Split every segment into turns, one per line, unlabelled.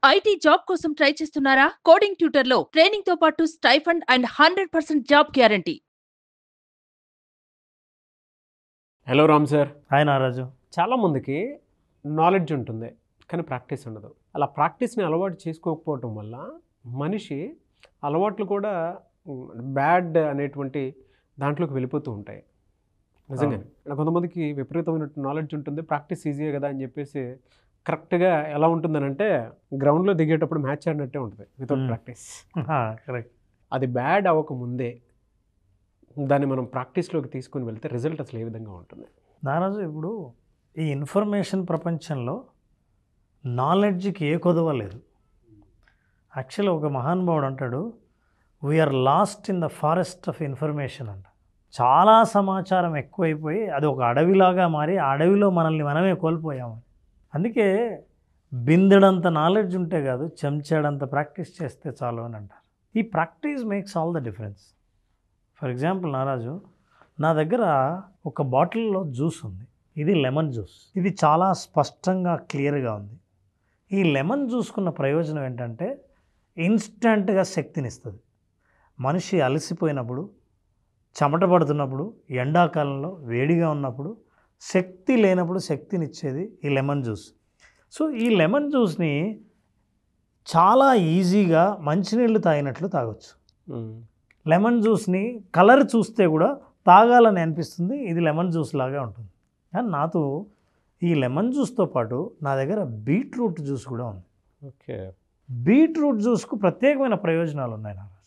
IT job కోసం try చేస్తున్నారా? Coding ట్యూటర్లో ట్రైనింగ్తో పాటు stipend and 100% job guarantee.
Hello Ram sir.
Hi Naraju.
చాలామందికి నాలెడ్జ్ ఉంటుంది కానీ ప్రాక్టీస్ ఉండదు. అలా ప్రాక్టీస్ని అలవాటు చేసుకోకపోవటం వల్ల మనిషి అలవాట్లు కూడా బ్యాడ్ అనేటువంటి దాంట్లోకి వెళ్ళిపోతూ ఉంటాయి. నిజంగానే కొంతమందికి విపరీతమైన నాలెడ్జ్ ఉంటుంది, ప్రాక్టీస్ ఈజీయే కదా అని చెప్పేసి కరెక్ట్గా ఎలా ఉంటుందని అంటే గ్రౌండ్లో దిగేటప్పుడు మ్యాచ్ ఆడినట్టే ఉంటుంది వితౌట్ ప్రాక్టీస్.
కరెక్ట్.
అది బ్యాడ్ అవ్వకముందే దాన్ని మనం ప్రాక్టీస్లోకి తీసుకొని వెళ్తే రిజల్ట్ అసలు ఏ విధంగా ఉంటుంది?
నారాజు, ఇప్పుడు ఈ ఇన్ఫర్మేషన్ ప్రపంచంలో నాలెడ్జ్కి ఏ కొదవ లేదు. యాక్చువల్గా ఒక మహానుభావుడు అంటాడు, we are lost in the forest of information అంట. చాలా సమాచారం ఎక్కువైపోయి అది ఒక అడవిలాగా మారి ఆ అడవిలో మనల్ని మనమే కోల్పోయాము. అందుకే బిందెడంత నాలెడ్జ్ ఉంటే కాదు, చెంచాడంత ప్రాక్టీస్ చేస్తే చాలు అని అంటారు. ఈ practice makes all the difference. For example Naraju, నా దగ్గర ఒక బాటిల్లో జ్యూస్ ఉంది. ఇది లెమన్ జ్యూస్. ఇది చాలా స్పష్టంగా క్లియర్గా ఉంది. ఈ లెమన్ జ్యూస్కున్న ప్రయోజనం ఏంటంటే ఇన్స్టంట్గా శక్తినిస్తుంది. మనిషి అలసిపోయినప్పుడు, చెమట పడుతున్నప్పుడు, ఎండాకాలంలో వేడిగా ఉన్నప్పుడు, శక్తి లేనప్పుడు శక్తినిచ్చేది ఈ లెమన్ జ్యూస్. సో ఈ లెమన్ జ్యూస్ని చాలా ఈజీగా మంచినీళ్ళు తాగినట్లు తాగొచ్చు. లెమన్ జ్యూస్ని కలర్ చూస్తే కూడా తాగాలని అనిపిస్తుంది. ఇది లెమన్ జ్యూస్ లాగా ఉంటుంది. కానీ నాతో ఈ లెమన్ జ్యూస్తో పాటు నా దగ్గర బీట్రూట్ జ్యూస్ కూడా ఉంది.
ఓకే.
బీట్రూట్ జ్యూస్కు ప్రత్యేకమైన ప్రయోజనాలు ఉన్నాయి నా రోజు.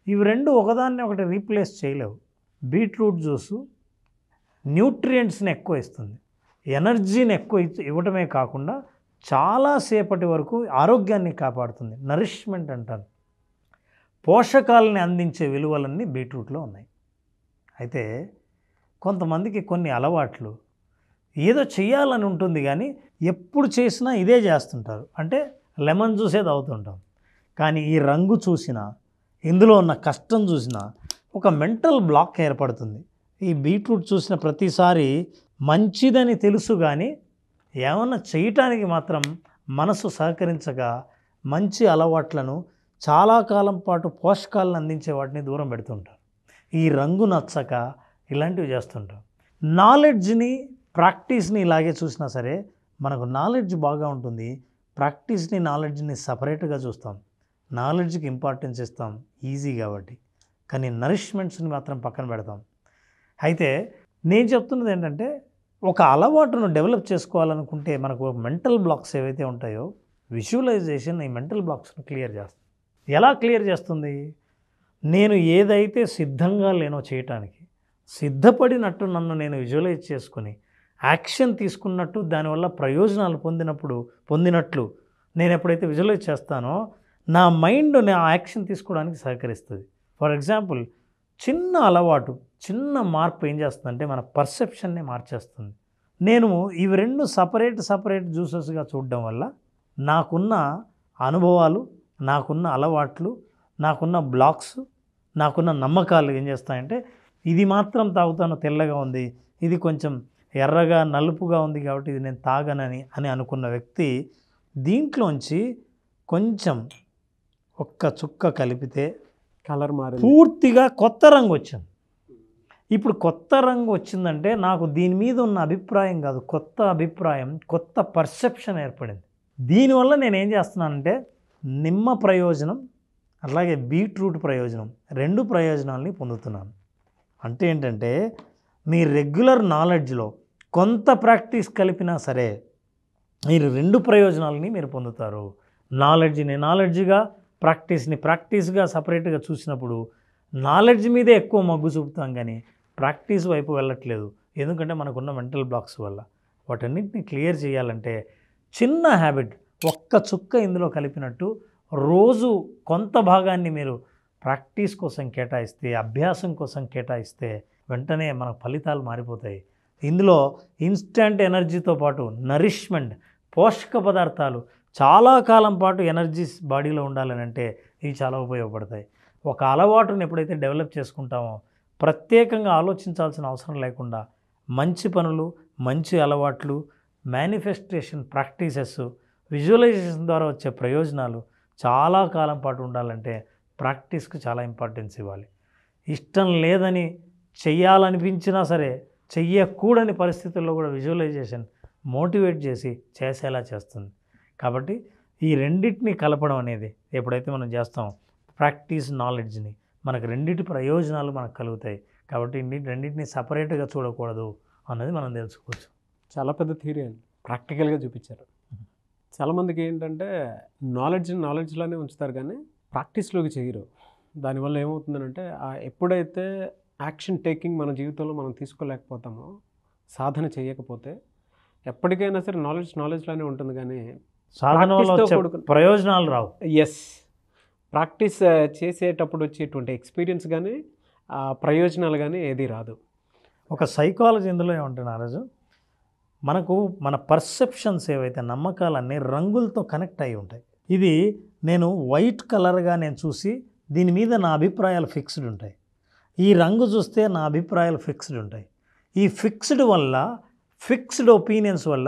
ఇవి రెండు ఒకదాన్ని ఒకటి రీప్లేస్ చేయలేవు. బీట్రూట్ జ్యూసు న్యూట్రియంట్స్ని ఎక్కువ ఇస్తుంది, ఎనర్జీని ఎక్కువ ఇవ్వటమే కాకుండా చాలాసేపటి వరకు ఆరోగ్యాన్ని కాపాడుతుంది. నరిష్మెంట్ అంటారు. పోషకాలని అందించే విలువలన్నీ బీట్రూట్లో ఉన్నాయి. అయితే కొంతమందికి కొన్ని అలవాట్లు ఏదో చేయాలని ఉంటుంది కానీ ఎప్పుడు చేసినా ఇదే చేస్తుంటారు. అంటే లెమన్ జ్యూసే తాగుతుంటాం. కానీ ఈ రంగు చూసినా, ఇందులో ఉన్న కష్టం చూసినా ఒక మెంటల్ బ్లాక్ ఏర్పడుతుంది. ఈ బీట్రూట్ చూసిన ప్రతిసారి మంచిదని తెలుసు కానీ ఏమన్నా చేయటానికి మాత్రం మనసు సహకరించక మంచి అలవాట్లను, చాలా కాలం పాటు పోషకాలను అందించే వాటిని దూరం పెడుతుంటారు. ఈ రంగు నచ్చక ఇలాంటివి చేస్తుంటాం. నాలెడ్జ్ని, ప్రాక్టీస్ని ఇలాగే చూసినా సరే మనకు నాలెడ్జ్ బాగా ఉంటుంది. ప్రాక్టీస్ని, నాలెడ్జ్ని సపరేట్గా చూస్తాం. నాలెడ్జ్కి ఇంపార్టెన్స్ ఇస్తాం ఈజీ కాబట్టి, కానీ నరిష్మెంట్స్ని మాత్రం పక్కన పెడతాం. అయితే నేను చెప్తున్నది ఏంటంటే, ఒక అలవాటును డెవలప్ చేసుకోవాలనుకుంటే మనకు మెంటల్ బ్లాక్స్ ఏవైతే ఉంటాయో విజువలైజేషన్ ఈ మెంటల్ బ్లాక్స్ను క్లియర్ చేస్తుంది. ఎలా క్లియర్ చేస్తుంది? నేను ఏదైతే సిద్ధంగా లేనో చేయటానికి, సిద్ధపడినట్టు నన్ను నేను విజువలైజ్ చేసుకుని యాక్షన్ తీసుకున్నట్టు, దానివల్ల ప్రయోజనాలు పొందినట్లు నేను ఎప్పుడైతే విజువలైజ్ చేస్తానో నా మైండ్ నా యాక్షన్ తీసుకోవడానికి సహకరిస్తుంది. ఫర్ ఎగ్జాంపుల్, చిన్న అలవాటు, చిన్న మార్పు ఏం చేస్తుందంటే మన పర్సెప్షన్ని మార్చేస్తుంది. నేను ఇవి రెండు సపరేట్ జ్యూసెస్గా చూడడం వల్ల నాకున్న అనుభవాలు, నాకున్న అలవాట్లు, నాకున్న బ్లాక్స్, నాకున్న నమ్మకాలు ఏం చేస్తాయంటే, ఇది మాత్రం తాగుతాను, తెల్లగా ఉంది, ఇది కొంచెం ఎర్రగా నలుపుగా ఉంది కాబట్టి ఇది నేను తాగనని అనుకున్న వ్యక్తి దీంట్లోంచి కొంచెం ఒక్క చుక్క కలిపితే
కలర్ మారి
పూర్తిగా కొత్త రంగు వచ్చింది. ఇప్పుడు కొత్త రంగు వచ్చిందంటే నాకు దీని మీద ఉన్న అభిప్రాయం కాదు, కొత్త అభిప్రాయం, కొత్త పర్సెప్షన్ ఏర్పడింది. దీనివల్ల నేను ఏం చేస్తున్నానంటే నిమ్మ ప్రయోజనం అలాగే బీట్రూట్ ప్రయోజనం, రెండు ప్రయోజనాలని పొందుతున్నాను. అంటే ఏంటంటే మీ రెగ్యులర్ నాలెడ్జ్లో కొంత ప్రాక్టీస్ కలిపినా సరే మీరు రెండు ప్రయోజనాలని మీరు పొందుతారు. నాలెడ్జ్గా, ప్రాక్టీస్గా సపరేట్గా చూసినప్పుడు నాలెడ్జ్ మీదే ఎక్కువ మగ్గు చూపుతాం కానీ ప్రాక్టీస్ వైపు వెళ్ళట్లేదు. ఎందుకంటే మనకున్న మెంటల్ బ్లాక్స్ వల్ల. వాటన్నిటిని క్లియర్ చేయాలంటే చిన్న హ్యాబిట్, ఒక్క చుక్క ఇందులో కలిపినట్టు రోజు కొంత భాగాన్ని మీరు ప్రాక్టీస్ కోసం కేటాయిస్తే, అభ్యాసం కోసం కేటాయిస్తే వెంటనే మన ఫలితాలు మారిపోతాయి. ఇందులో ఇన్స్టంట్ ఎనర్జీతో పాటు నరిష్మెంట్, పోషక పదార్థాలు, చాలా కాలం పాటు ఎనర్జీస్ బాడీలో ఉండాలని అంటే ఇవి చాలా ఉపయోగపడతాయి. ఒక అలవాటును ఎప్పుడైతే డెవలప్ చేసుకుంటామో ప్రత్యేకంగా ఆలోచించాల్సిన అవసరం లేకుండా మంచి పనులు, మంచి అలవాట్లు, మేనిఫెస్టేషన్ ప్రాక్టీసెస్ విజువలైజేషన్ ద్వారా వచ్చే ప్రయోజనాలు చాలా కాలం పాటు ఉండాలంటే ప్రాక్టీస్కి చాలా ఇంపార్టెన్స్ ఇవ్వాలి. ఇష్టం లేదని చెయ్యాలనిపించినా సరే చెయ్యకూడని పరిస్థితుల్లో కూడా విజువలైజేషన్ మోటివేట్ చేసి చేసేలా చేస్తుంది. కాబట్టి ఈ రెండింటిని కలపడం అనేది ఎప్పుడైతే మనం చేస్తామో ప్రాక్టీస్ నాలెడ్జ్ని మనకు రెండింటి ప్రయోజనాలు మనకు కలుగుతాయి. కాబట్టి రెండింటిని సపరేట్గా చూడకూడదు అన్నది మనం తెలుసుకోవచ్చు.
చాలా పెద్ద థియరీ అండి, ప్రాక్టికల్గా చూపించారు. చాలామందికి ఏంటంటే నాలెడ్జ్లోనే ఉంచుతారు కానీ ప్రాక్టీస్లోకి చేయరు. దానివల్ల ఏమవుతుందంటే ఎప్పుడైతే యాక్షన్ టేకింగ్ మన జీవితంలో మనం తీసుకోలేకపోతామో, సాధన చేయకపోతే ఎప్పటికైనా సరే నాలెడ్జ్లోనే ఉంటుంది కానీ
సాధన వల్ల వచ్చే ప్రయోజనాలు రావు.
ఎస్, ప్రాక్టీస్ చేసేటప్పుడు వచ్చేటువంటి ఎక్స్పీరియన్స్ కానీ ప్రయోజనాలు కానీ ఏది రాదు.
ఒక సైకాలజీ ఇందులో ఏమంటున్నా రాజు, మనకు మన పర్సెప్షన్స్ ఏవైతే నమ్మకాలన్నీ రంగులతో కనెక్ట్ అయి ఉంటాయి. ఇది నేను వైట్ కలర్గా నేను చూసి దీని మీద నా అభిప్రాయాలు ఫిక్స్డ్ ఉంటాయి. ఈ రంగు చూస్తే నా అభిప్రాయాలు ఫిక్స్డ్ ఉంటాయి. ఈ ఫిక్స్డ్ వల్ల ఫిక్స్డ్ ఒపీనియన్స్ వల్ల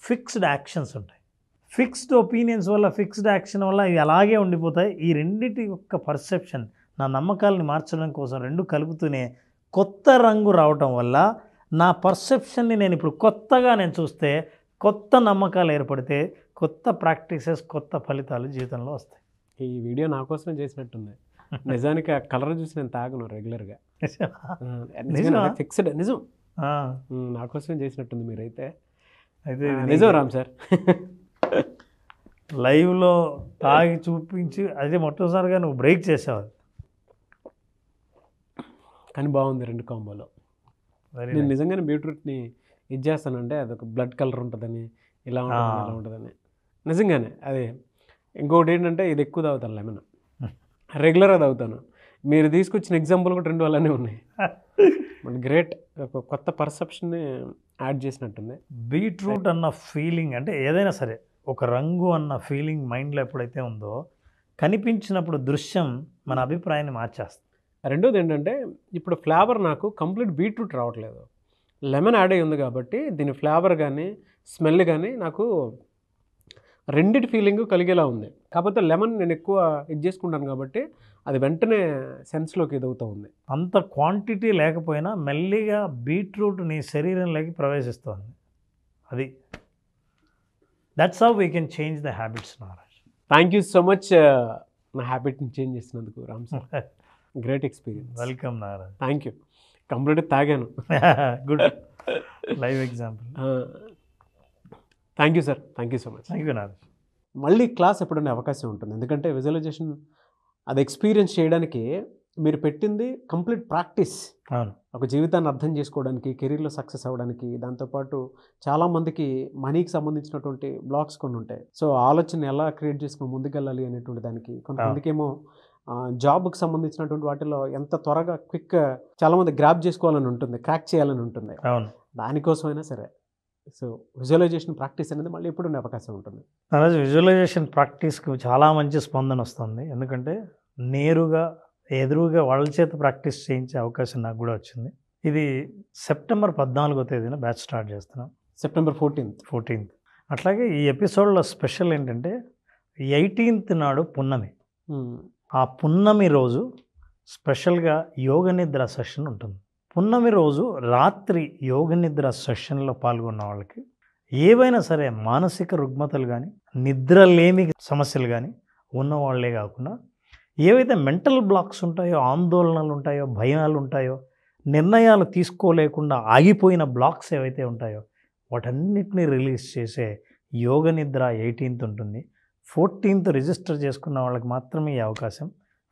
ఫిక్స్డ్ యాక్షన్స్ ఉంటాయి. ఫిక్స్డ్ ఒపీనియన్స్ వల్ల ఫిక్స్డ్ యాక్షన్ వల్ల ఇవి అలాగే ఉండిపోతాయి. ఈ రెండింటి యొక్క పర్సెప్షన్ నా నమ్మకాలని మార్చడం కోసం రెండు కలుపుతూనే కొత్త రంగు రావటం వల్ల నా పర్సెప్షన్ని నేను ఇప్పుడు కొత్తగా నేను చూస్తే కొత్త నమ్మకాలు ఏర్పడితే కొత్త ప్రాక్టీసెస్ కొత్త ఫలితాలు జీవితంలో వస్తాయి.
ఈ వీడియో నా కోసమే చేసినట్టుంది. నిజానికి ఆ కలర్ చూసి నేను తాగను రెగ్యులర్గా. ఫిక్స్డ్ నిజం, నా కోసమే చేసినట్టుంది మీరైతే.
అయితే
నిజం రామ్ సార్,
లైవ్లో తాగి చూపించి అదే మొట్టమొదటిసారిగా నువ్వు బ్రేక్ చేసావు.
కానీ బాగుంది రెండు కాంబోలో. నేను నిజంగానే బీట్రూట్ని ఇది చేస్తానంటే అదొక బ్లడ్ కలర్ ఉంటుందని, ఇలా ఉంటుంది ఇలా ఉంటుందని. నిజంగానే అది. ఇంకొకటి ఏంటంటే ఇది ఎక్కువ తాగుతాను, లెమన్ రెగ్యులర్గా తాగుతాను. మీరు తీసుకొచ్చిన ఎగ్జాంపుల్ కూడా రెండు అలానే ఉన్నాయి. గ్రేట్, ఒక కొత్త పర్సెప్షన్ని యాడ్ చేసినట్టుంది.
బీట్రూట్ అన్న ఫీలింగ్ అంటే ఏదైనా సరే ఒక రంగు అన్న ఫీలింగ్ మైండ్లో ఎప్పుడైతే ఉందో కనిపించినప్పుడు దృశ్యం మన అభిప్రాయాన్ని మార్చేస్తుంది.
రెండోది ఏంటంటే ఇప్పుడు ఫ్లేవర్ నాకు కంప్లీట్ బీట్రూట్ రావట్లేదు, లెమన్ యాడ్ అయ్యి ఉంది కాబట్టి దీని ఫ్లేవర్ కానీ స్మెల్ కానీ నాకు రెండిటి ఫీలింగ్ కలిగేలా ఉంది. కాకపోతే లెమన్ నేను ఎక్కువ ఇది చేసుకుంటాను కాబట్టి అది వెంటనే సెన్స్లోకి ఎదుగుతూ ఉంది.
అంత క్వాంటిటీ లేకపోయినా మెల్లిగా బీట్రూట్ నీ శరీరంలోకి ప్రవేశిస్తుంది. అది that's how we can change the habits. Naraj,
thank you so much నా హ్యాబిట్ని చేంజ్ చేసినందుకు Ram sir. Great experience.
Welcome Naraj.
Thank you. కంప్లీట్గా తాగాను.
Good live example.
Thank you sir, thank you so much.
Thank you Naraj.
మళ్ళీ క్లాస్ ఎప్పుడైనా అవకాశం ఉంటుంది, ఎందుకంటే విజువలైజేషన్ అది ఎక్స్పీరియన్స్ చేయడానికి మీరు పెట్టింది కంప్లీట్ ప్రాక్టీస్.
అవును,
ఒక జీవితాన్ని అర్థం చేసుకోవడానికి, కెరీర్లో సక్సెస్ అవ్వడానికి, దాంతోపాటు చాలామందికి మనీకి సంబంధించినటువంటి బ్లాక్స్ కొన్ని ఉంటాయి. సో ఆలోచన ఎలా క్రియేట్ చేసుకుని ముందుకెళ్ళాలి అనేటువంటి దానికి, కొంతమందికి ఏమో జాబ్కి సంబంధించినటువంటి వాటిలో ఎంత త్వరగా క్విక్ చాలామంది గ్రాప్ చేసుకోవాలని ఉంటుంది, క్రాక్ చేయాలని ఉంటుంది.
అవును,
దానికోసమైనా సరే సో విజువలైజేషన్ ప్రాక్టీస్ అనేది మళ్ళీ ఎప్పుడు ఉండే అవకాశం ఉంటుంది.
నారాజ్, విజువలైజేషన్ ప్రాక్టీస్కి చాలా మంచి స్పందన వస్తుంది. ఎందుకంటే నేరుగా ఎదురుగా వాళ్ళ చేత ప్రాక్టీస్ చేయించే అవకాశం నాకు కూడా వచ్చింది. ఇది సెప్టెంబర్ 14వ తేదీన బ్యాచ్ స్టార్ట్ చేస్తున్నాం.
September 14th.
అట్లాగే ఈ ఎపిసోడ్లో స్పెషల్ ఏంటంటే 18th నాడు పున్నమి. ఆ పున్నమి రోజు స్పెషల్గా యోగ నిద్ర సెషన్ ఉంటుంది. పున్నమి రోజు రాత్రి యోగ నిద్ర సెషన్లో పాల్గొన్న వాళ్ళకి ఏవైనా సరే మానసిక రుగ్మతలు కానీ నిద్రలేమి సమస్యలు కానీ ఉన్నవాళ్లే కాకుండా ఏవైతే మెంటల్ బ్లాక్స్ ఉంటాయో, ఆందోళనలు ఉంటాయో, భయాలు ఉంటాయో, నిర్ణయాలు తీసుకోలేకుండా ఆగిపోయిన బ్లాక్స్ ఏవైతే ఉంటాయో వాటన్నిటిని రిలీజ్ చేసే యోగ నిద్ర 18th ఉంటుంది. 14th రిజిస్టర్ చేసుకున్న వాళ్ళకి మాత్రమే ఈ అవకాశం.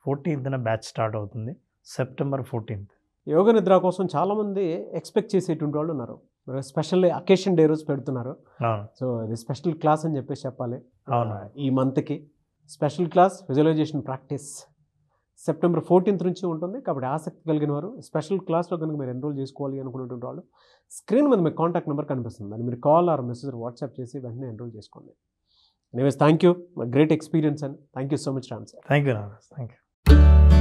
14th బ్యాచ్ స్టార్ట్ అవుతుంది, సెప్టెంబర్ 14th.
యోగ నిద్ర కోసం చాలామంది ఎక్స్పెక్ట్ చేసేటువంటి వాళ్ళు ఉన్నారు. స్పెషల్ అకేషన్ డే రోజు పెడుతున్నారు. సో ఇది స్పెషల్ క్లాస్ అని చెప్పేసి చెప్పాలి.
అవును,
ఈ మంత్కి special class visualization practice September 14th నుంచి ఉంటుంది. కాబట్టి ఆసక్తి కలిగిన వారు స్పెషల్ క్లాస్లో కనుక మీరు ఎన్రోల్ చేసుకోవాలి అనుకునేటువంటి వాళ్ళు స్క్రీన్ మీద మీకు కాంటాక్ట్ నెంబర్ కనిపిస్తుంది, దాన్ని మీరు కాల్ ఆర్ మెసేజ్ వాట్సాప్ చేసి వెంటనే ఎన్రోల్ చేసుకోండి. Anyways thank you, great experience and thank you so much Ram sir.
Thank you Naraj, thank you.